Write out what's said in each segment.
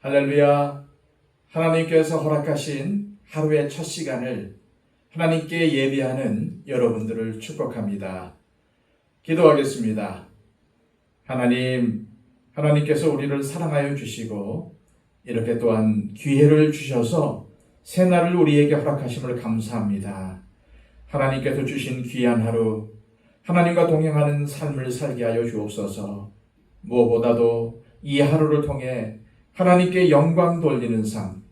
할렐루야. 하나님께서 허락하신 하루의 첫 시간을 하나님께 예비하는 여러분들을 축복합니다. 기도하겠습니다. 하나님께서 우리를 사랑하여 주시고 이렇게 또한 기회를 주셔서 새날을 우리에게 허락하심을 감사합니다. 하나님께서 주신 귀한 하루, 하나님과 동행하는 삶을 살게 하여 주옵소서. 무엇보다도 이 하루를 통해 하나님께 영광 돌리는 삶,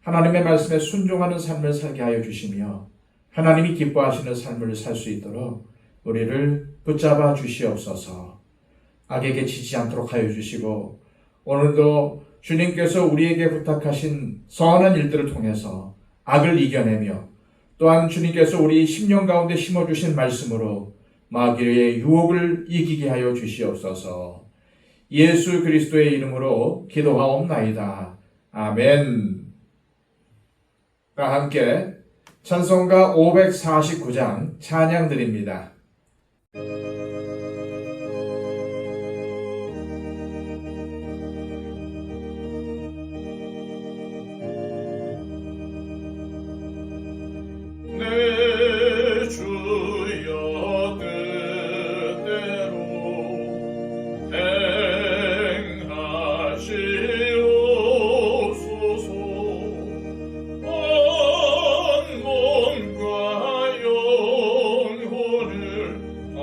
하나님의 말씀에 순종하는 삶을 살게 하여 주시며 하나님이 기뻐하시는 삶을 살 수 있도록 우리를 붙잡아 주시옵소서. 악에게 지지 않도록 하여 주시고 오늘도 주님께서 우리에게 부탁하신 선한 일들을 통해서 악을 이겨내며 또한 주님께서 우리 심령 가운데 심어주신 말씀으로 마귀의 유혹을 이기게 하여 주시옵소서. 예수 그리스도의 이름으로 기도하옵나이다. 아멘. 다 함께 찬송가 549장 찬양 드립니다. 내 주여 뜻대로 행하시옵소서. 온 몸과 영혼을 다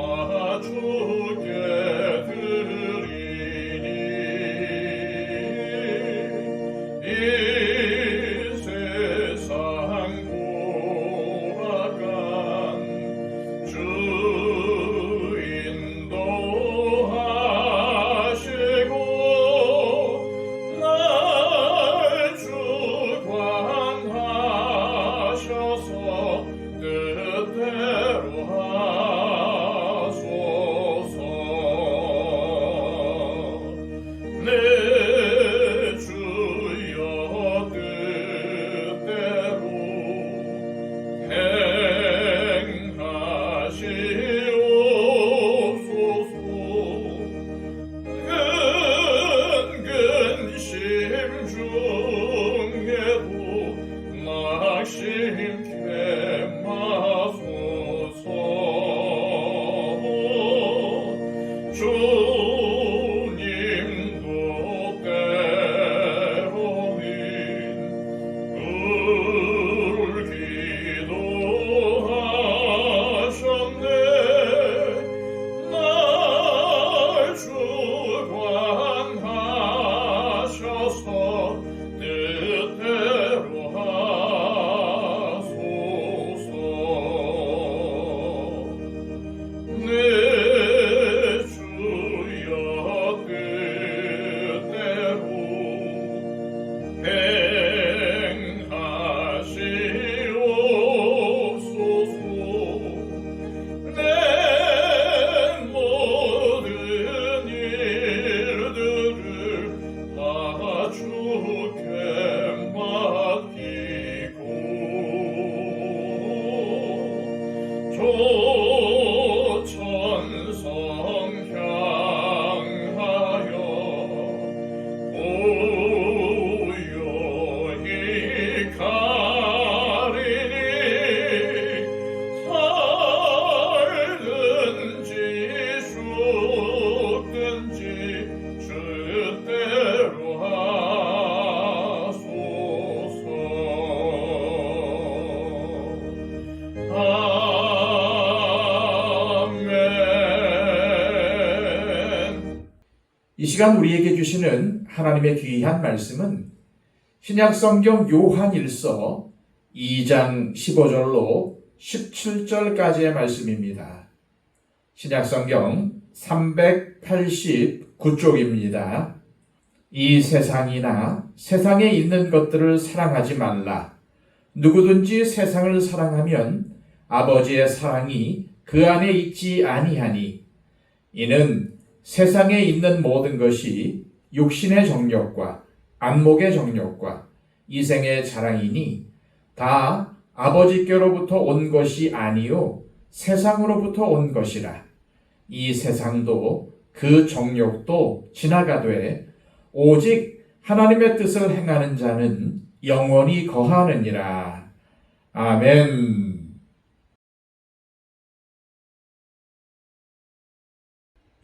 주께 드리니 이 세상 주 인도하시고 날 주관하셔서 뜻대로 하소서. 내 주여 뜻대로 행하시옵소서. 근근심 중에도 낙심케 마소서. 주님도 때로는 울기도 하셨네. 날 주관하셔서 뜻대로 하소서. 내 주여 뜻대로 행하시옵소서. 내 모든 일들을 다 주께 맡기고 조천성 향하여 고요히 가리니 살든지 죽든지 주대로 하소서. 아멘. 이 시간 우리에게 주시는 하나님의 귀한 말씀은 신약성경 요한일서 2장 15절로 17절까지의 말씀입니다. 신약성경 389쪽입니다. 이 세상이나 세상에 있는 것들을 사랑하지 말라. 누구든지 세상을 사랑하면 아버지의 사랑이 그 안에 있지 아니하니 이는 세상에 있는 모든 것이 육신의 정욕과 안목의 정욕과 이생의 자랑이니 다 아버지께로부터 온 것이 아니요 세상으로부터 온 것이라. 이 세상도 그 정욕도 지나가되 오직 하나님의 뜻을 행하는 자는 영원히 거하느니라. 아멘.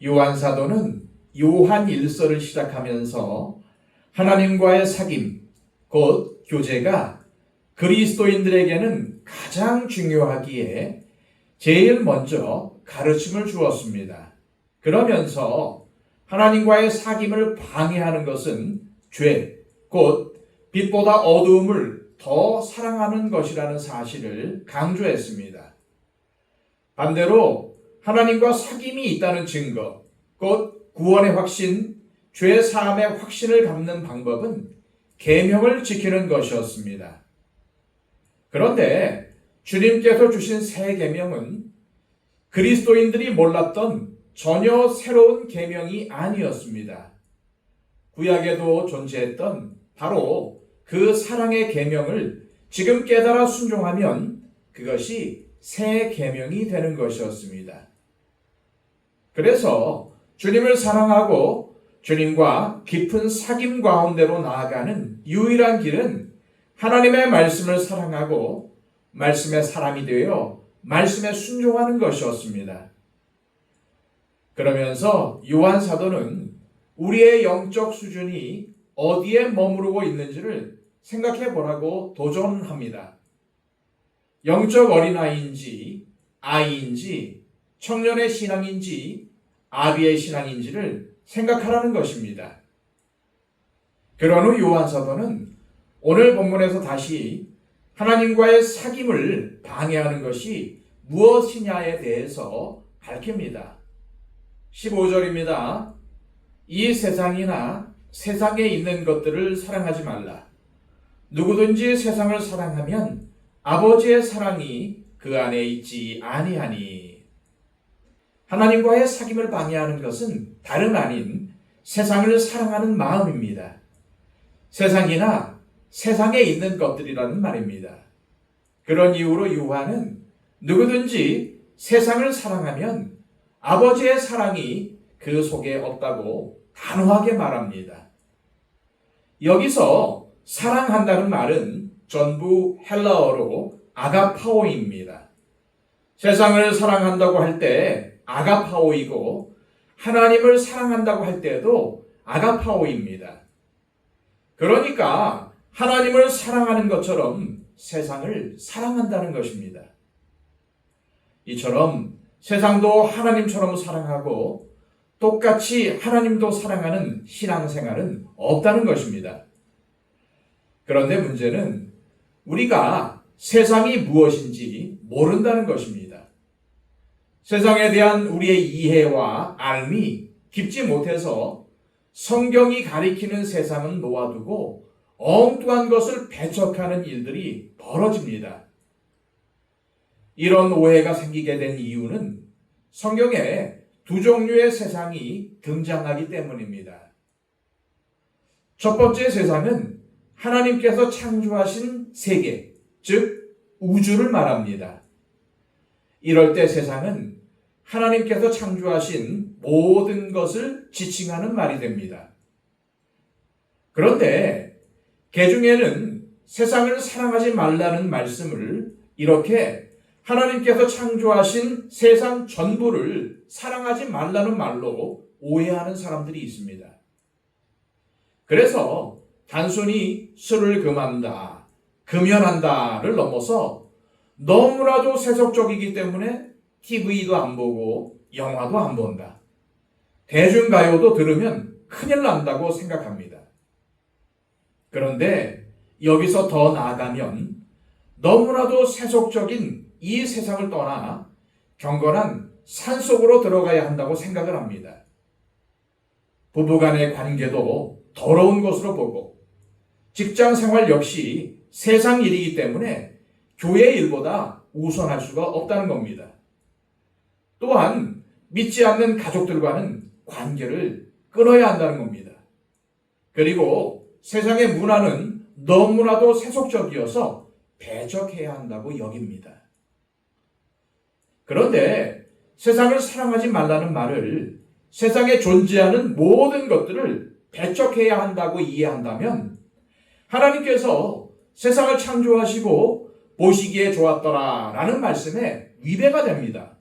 요한 사도는 요한 1서를 시작하면서 하나님과의 사귐, 곧 교제가 그리스도인들에게는 가장 중요하기에 제일 먼저 가르침을 주었습니다. 그러면서 하나님과의 사귐을 방해하는 것은 죄, 곧 빛보다 어두움을 더 사랑하는 것이라는 사실을 강조했습니다. 반대로 하나님과 사귐이 있다는 증거, 곧 구원의 확신, 죄 사함의 확신을 갖는 방법은 계명을 지키는 것이었습니다. 그런데 주님께서 주신 새 계명은 그리스도인들이 몰랐던 전혀 새로운 계명이 아니었습니다. 구약에도 존재했던 바로 그 사랑의 계명을 지금 깨달아 순종하면 그것이 새 계명이 되는 것이었습니다. 그래서 주님을 사랑하고 주님과 깊은 사귐 가운데로 나아가는 유일한 길은 하나님의 말씀을 사랑하고 말씀의 사람이 되어 말씀에 순종하는 것이었습니다. 그러면서 요한 사도는 우리의 영적 수준이 어디에 머무르고 있는지를 생각해 보라고 도전합니다. 영적 어린아이인지 아이인지 청년의 신앙인지 아비의 신앙인지를 생각하라는 것입니다. 그런 후 요한 사도는 오늘 본문에서 다시 하나님과의 사귐을 방해하는 것이 무엇이냐에 대해서 밝힙니다. 15절입니다. 이 세상이나 세상에 있는 것들을 사랑하지 말라. 누구든지 세상을 사랑하면 아버지의 사랑이 그 안에 있지 아니하니. 하나님과의 사귐을 방해하는 것은 다름 아닌 세상을 사랑하는 마음입니다. 세상이나 세상에 있는 것들이라는 말입니다. 그런 이유로 요한은 누구든지 세상을 사랑하면 아버지의 사랑이 그 속에 없다고 단호하게 말합니다. 여기서 사랑한다는 말은 전부 헬라어로 아가파오입니다. 세상을 사랑한다고 할 때 아가파오이고 하나님을 사랑한다고 할 때도 아가파오입니다. 그러니까 하나님을 사랑하는 것처럼 세상을 사랑한다는 것입니다. 이처럼 세상도 하나님처럼 사랑하고 똑같이 하나님도 사랑하는 신앙생활은 없다는 것입니다. 그런데 문제는 우리가 세상이 무엇인지 모른다는 것입니다. 세상에 대한 우리의 이해와 알미 깊지 못해서 성경이 가리키는 세상은 놓아두고 엉뚱한 것을 배척하는 일들이 벌어집니다. 이런 오해가 생기게 된 이유는 성경에 두 종류의 세상이 등장하기 때문입니다. 첫 번째 세상은 하나님께서 창조하신 세계, 즉 우주를 말합니다. 이럴 때 세상은 하나님께서 창조하신 모든 것을 지칭하는 말이 됩니다. 그런데 개중에는 세상을 사랑하지 말라는 말씀을 이렇게 하나님께서 창조하신 세상 전부를 사랑하지 말라는 말로 오해하는 사람들이 있습니다. 그래서 단순히 술을 금한다, 금연한다를 넘어서 너무나도 세속적이기 때문에 TV도 안 보고 영화도 안 본다. 대중가요도 들으면 큰일 난다고 생각합니다. 그런데 여기서 더 나아가면 너무나도 세속적인 이 세상을 떠나 경건한 산속으로 들어가야 한다고 생각을 합니다. 부부간의 관계도 더러운 것으로 보고 직장 생활 역시 세상 일이기 때문에 교회 일보다 우선할 수가 없다는 겁니다. 또한 믿지 않는 가족들과는 관계를 끊어야 한다는 겁니다. 그리고 세상의 문화는 너무나도 세속적이어서 배척해야 한다고 여깁니다. 그런데 세상을 사랑하지 말라는 말을 세상에 존재하는 모든 것들을 배척해야 한다고 이해한다면 하나님께서 세상을 창조하시고 보시기에 좋았더라 라는 말씀에 위배가 됩니다.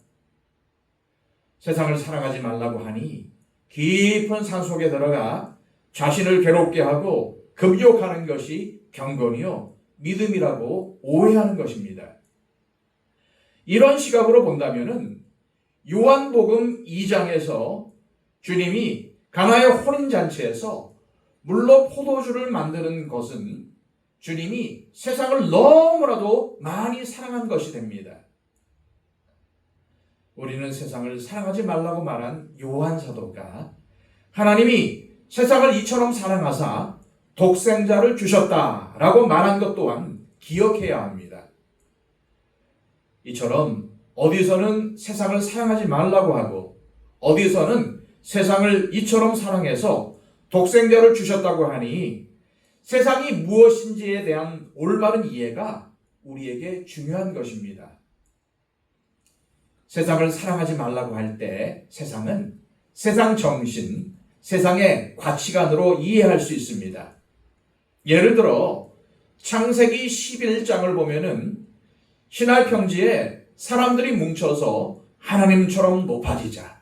세상을 사랑하지 말라고 하니 깊은 산속에 들어가 자신을 괴롭게 하고 금욕하는 것이 경건이요 믿음이라고 오해하는 것입니다. 이런 시각으로 본다면은 요한복음 2장에서 주님이 가나의 혼인잔치에서 물로 포도주를 만드는 것은 주님이 세상을 너무나도 많이 사랑한 것이 됩니다. 우리는 세상을 사랑하지 말라고 말한 요한 사도가 하나님이 세상을 이처럼 사랑하사 독생자를 주셨다라고 말한 것 또한 기억해야 합니다. 이처럼 어디서는 세상을 사랑하지 말라고 하고 어디서는 세상을 이처럼 사랑해서 독생자를 주셨다고 하니 세상이 무엇인지에 대한 올바른 이해가 우리에게 중요한 것입니다. 세상을 사랑하지 말라고 할 때 세상은 세상 정신, 세상의 가치관으로 이해할 수 있습니다. 예를 들어 창세기 11장을 보면은 신할 평지에 사람들이 뭉쳐서 하나님처럼 높아지자,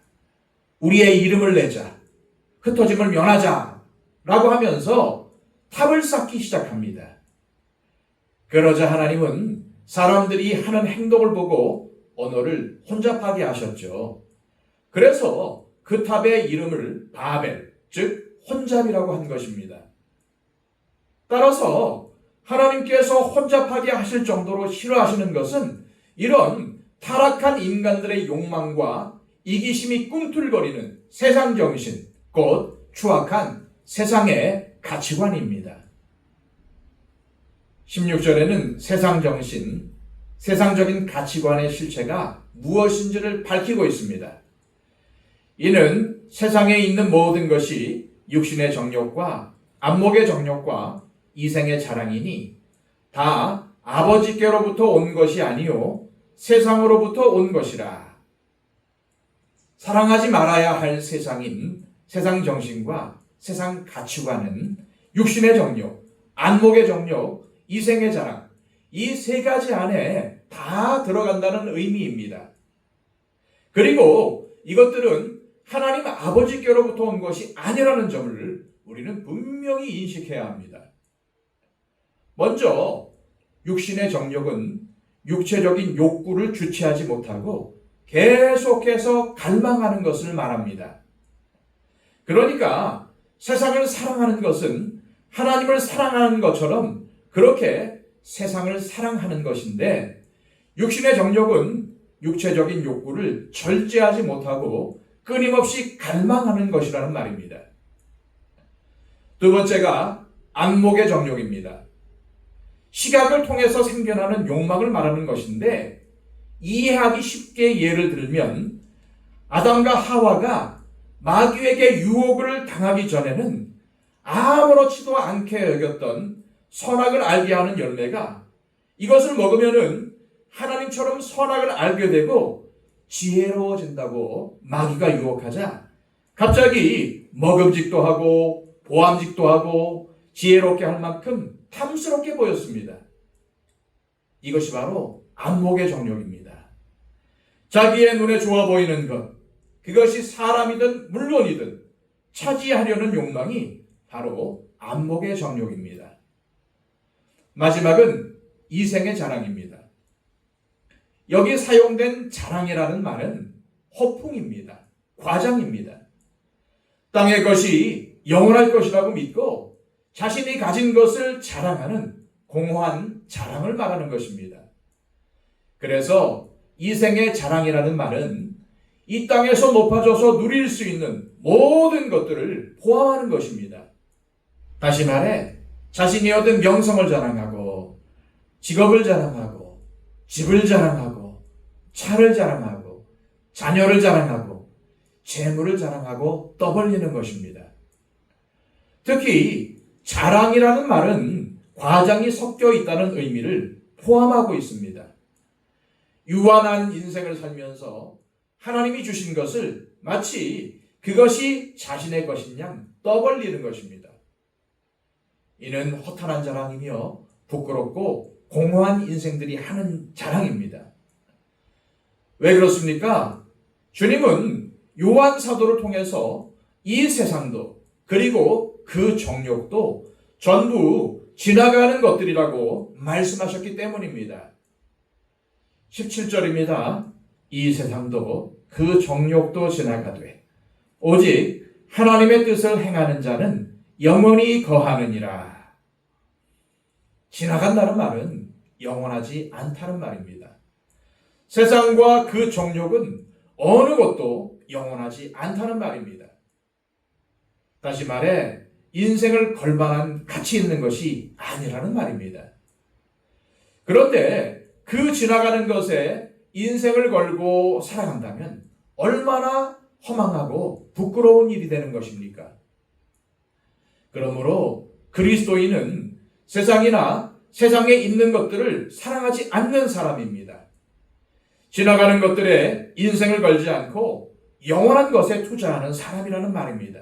우리의 이름을 내자, 흩어짐을 면하자 라고 하면서 탑을 쌓기 시작합니다. 그러자 하나님은 사람들이 하는 행동을 보고 언어를 혼잡하게 하셨죠. 그래서 그 탑의 이름을 바벨, 즉 혼잡이라고 한 것입니다. 따라서 하나님께서 혼잡하게 하실 정도로 싫어하시는 것은 이런 타락한 인간들의 욕망과 이기심이 꿈틀거리는 세상 정신, 곧 추악한 세상의 가치관입니다. 16절에는 세상 정신, 세상적인 가치관의 실체가 무엇인지를 밝히고 있습니다. 이는 세상에 있는 모든 것이 육신의 정욕과 안목의 정욕과 이생의 자랑이니 다 아버지께로부터 온 것이 아니요 세상으로부터 온 것이라. 사랑하지 말아야 할 세상인 세상 정신과 세상 가치관은 육신의 정욕, 안목의 정욕, 이생의 자랑, 이 세 가지 안에 다 들어간다는 의미입니다. 그리고 이것들은 하나님 아버지께로부터 온 것이 아니라는 점을 우리는 분명히 인식해야 합니다. 먼저 육신의 정욕은 육체적인 욕구를 주체하지 못하고 계속해서 갈망하는 것을 말합니다. 그러니까 세상을 사랑하는 것은 하나님을 사랑하는 것처럼 그렇게 세상을 사랑하는 것인데 육신의 정욕은 육체적인 욕구를 절제하지 못하고 끊임없이 갈망하는 것이라는 말입니다. 두 번째가 안목의 정욕입니다. 시각을 통해서 생겨나는 욕망을 말하는 것인데 이해하기 쉽게 예를 들면 아담과 하와가 마귀에게 유혹을 당하기 전에는 아무렇지도 않게 여겼던 선악을 알게 하는 열매가 이것을 먹으면은 하나님처럼 선악을 알게 되고 지혜로워진다고 마귀가 유혹하자 갑자기 먹음직도 하고 보암직도 하고 지혜롭게 할 만큼 탐스럽게 보였습니다. 이것이 바로 안목의 정욕입니다. 자기의 눈에 좋아 보이는 것, 그것이 사람이든 물건이든 차지하려는 욕망이 바로 안목의 정욕입니다. 마지막은 이생의 자랑입니다. 여기 사용된 자랑이라는 말은 허풍입니다. 과장입니다. 땅의 것이 영원할 것이라고 믿고 자신이 가진 것을 자랑하는 공허한 자랑을 말하는 것입니다. 그래서 이생의 자랑이라는 말은 이 땅에서 높아져서 누릴 수 있는 모든 것들을 포함하는 것입니다. 다시 말해 자신이 얻은 명성을 자랑하고 직업을 자랑하고 집을 자랑하고 차를 자랑하고 자녀를 자랑하고 재물을 자랑하고 떠벌리는 것입니다. 특히 자랑이라는 말은 과장이 섞여 있다는 의미를 포함하고 있습니다. 유한한 인생을 살면서 하나님이 주신 것을 마치 그것이 자신의 것인 양 떠벌리는 것입니다. 이는 허탄한 자랑이며 부끄럽고 공허한 인생들이 하는 자랑입니다. 왜 그렇습니까? 주님은 요한 사도를 통해서 이 세상도 그리고 그 정욕도 전부 지나가는 것들이라고 말씀하셨기 때문입니다. 17절입니다. 이 세상도 그 정욕도 지나가되 오직 하나님의 뜻을 행하는 자는 영원히 거하느니라. 지나간다는 말은 영원하지 않다는 말입니다. 세상과 그 정욕은 어느 것도 영원하지 않다는 말입니다. 다시 말해 인생을 걸만한 가치 있는 것이 아니라는 말입니다. 그런데 그 지나가는 것에 인생을 걸고 살아간다면 얼마나 허망하고 부끄러운 일이 되는 것입니까? 그러므로 그리스도인은 세상이나 세상에 있는 것들을 사랑하지 않는 사람입니다. 지나가는 것들에 인생을 걸지 않고 영원한 것에 투자하는 사람이라는 말입니다.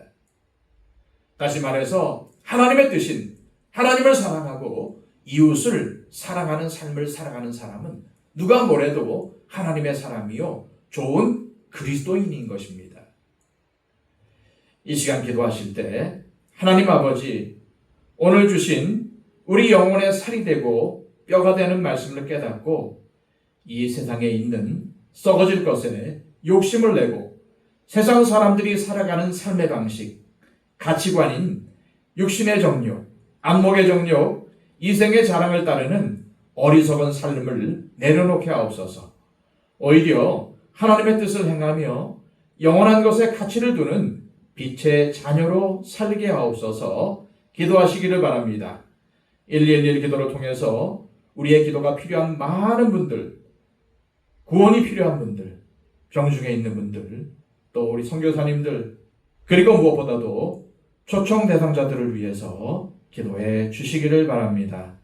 다시 말해서 하나님의 뜻인 하나님을 사랑하고 이웃을 사랑하는 삶을 살아가는 사람은 누가 뭐래도 하나님의 사람이요 좋은 그리스도인인 것입니다. 이 시간 기도하실 때 하나님 아버지, 오늘 주신 우리 영혼의 살이 되고 뼈가 되는 말씀을 깨닫고 이 세상에 있는 썩어질 것에 욕심을 내고 세상 사람들이 살아가는 삶의 방식, 가치관인 육신의 정욕, 안목의 정욕, 이생의 자랑을 따르는 어리석은 삶을 내려놓게 하옵소서. 오히려 하나님의 뜻을 행하며 영원한 것에 가치를 두는 빛의 자녀로 살게 하옵소서. 기도하시기를 바랍니다. 111 기도를 통해서 우리의 기도가 필요한 많은 분들, 구원이 필요한 분들, 병중에 있는 분들, 또 우리 선교사님들, 그리고 무엇보다도 초청 대상자들을 위해서 기도해 주시기를 바랍니다.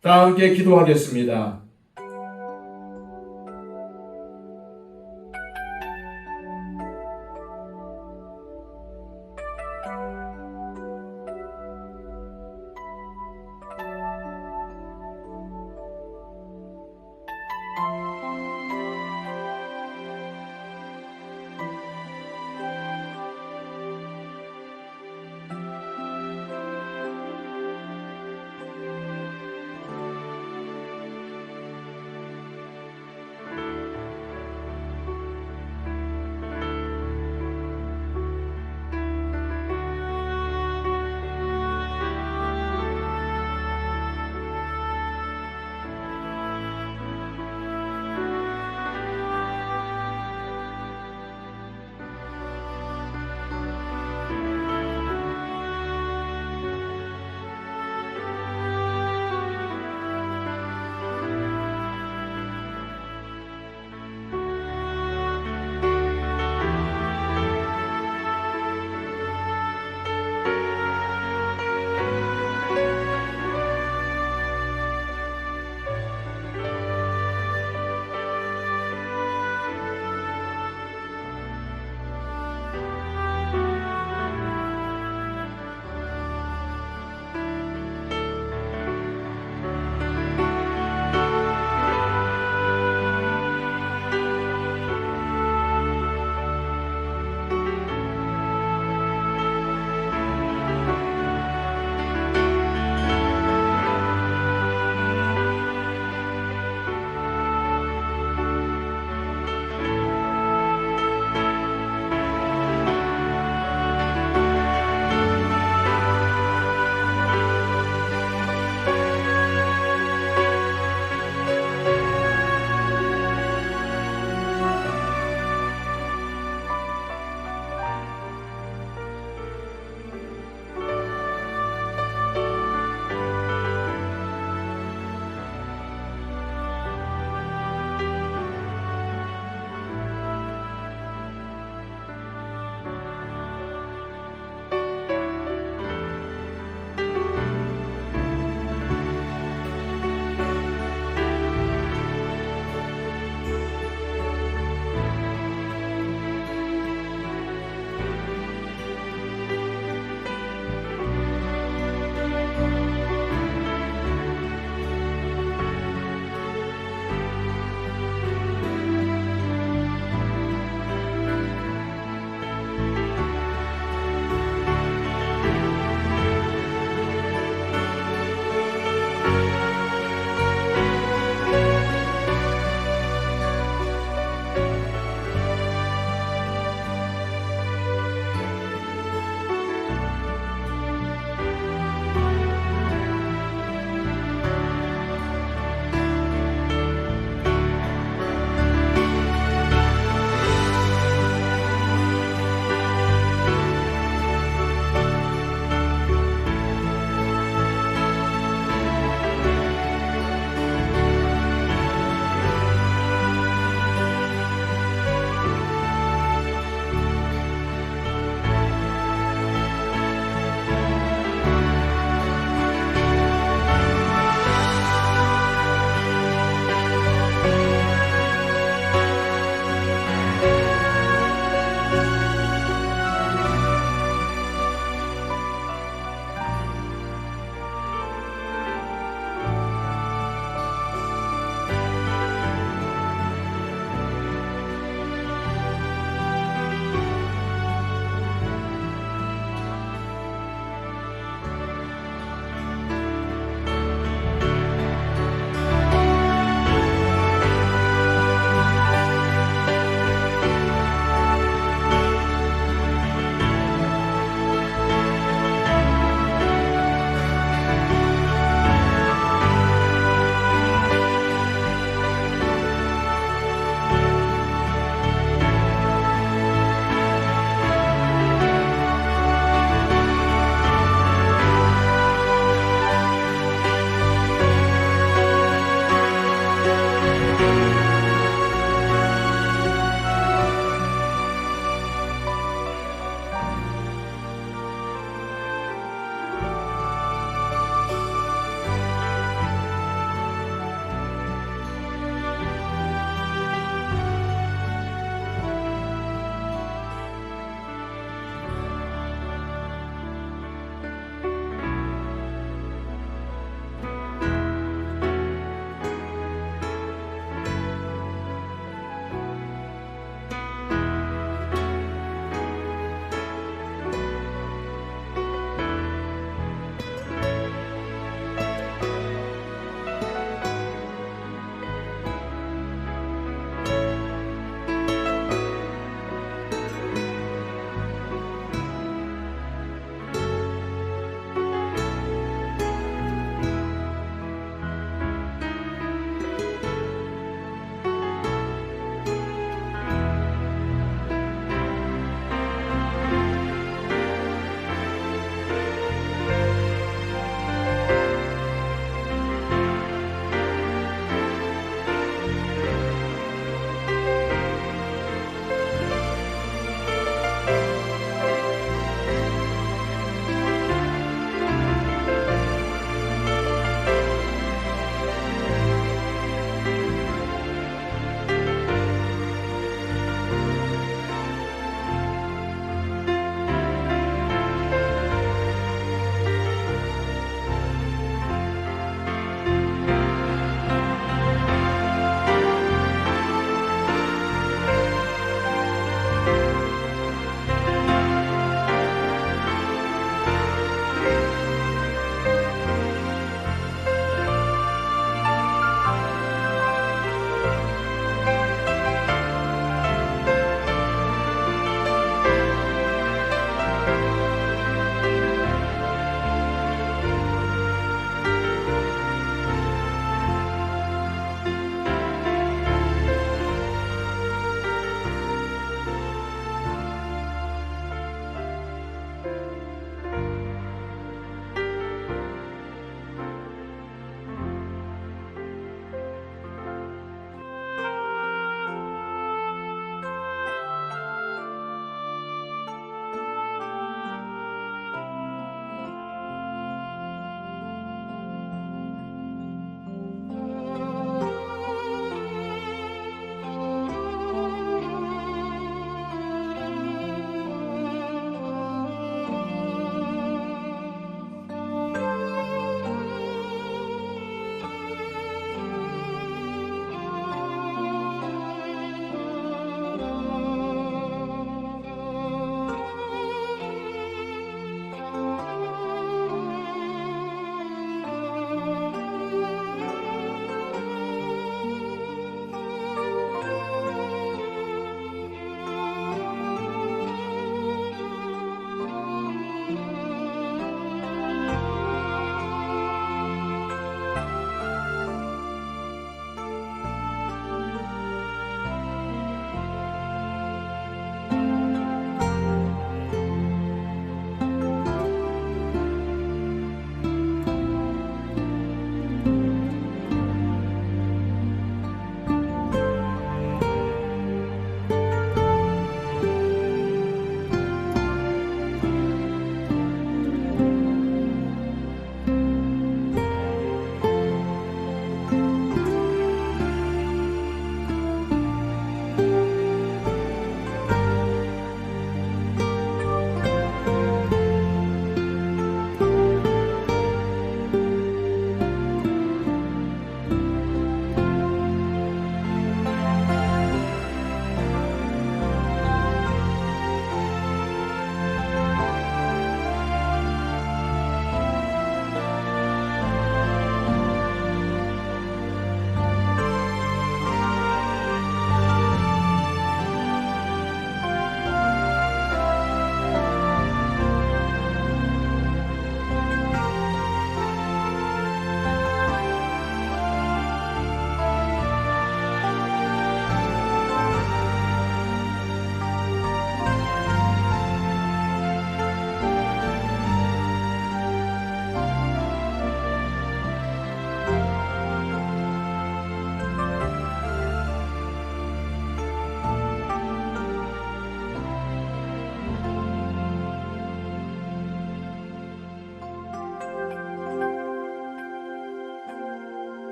다 함께 기도하겠습니다.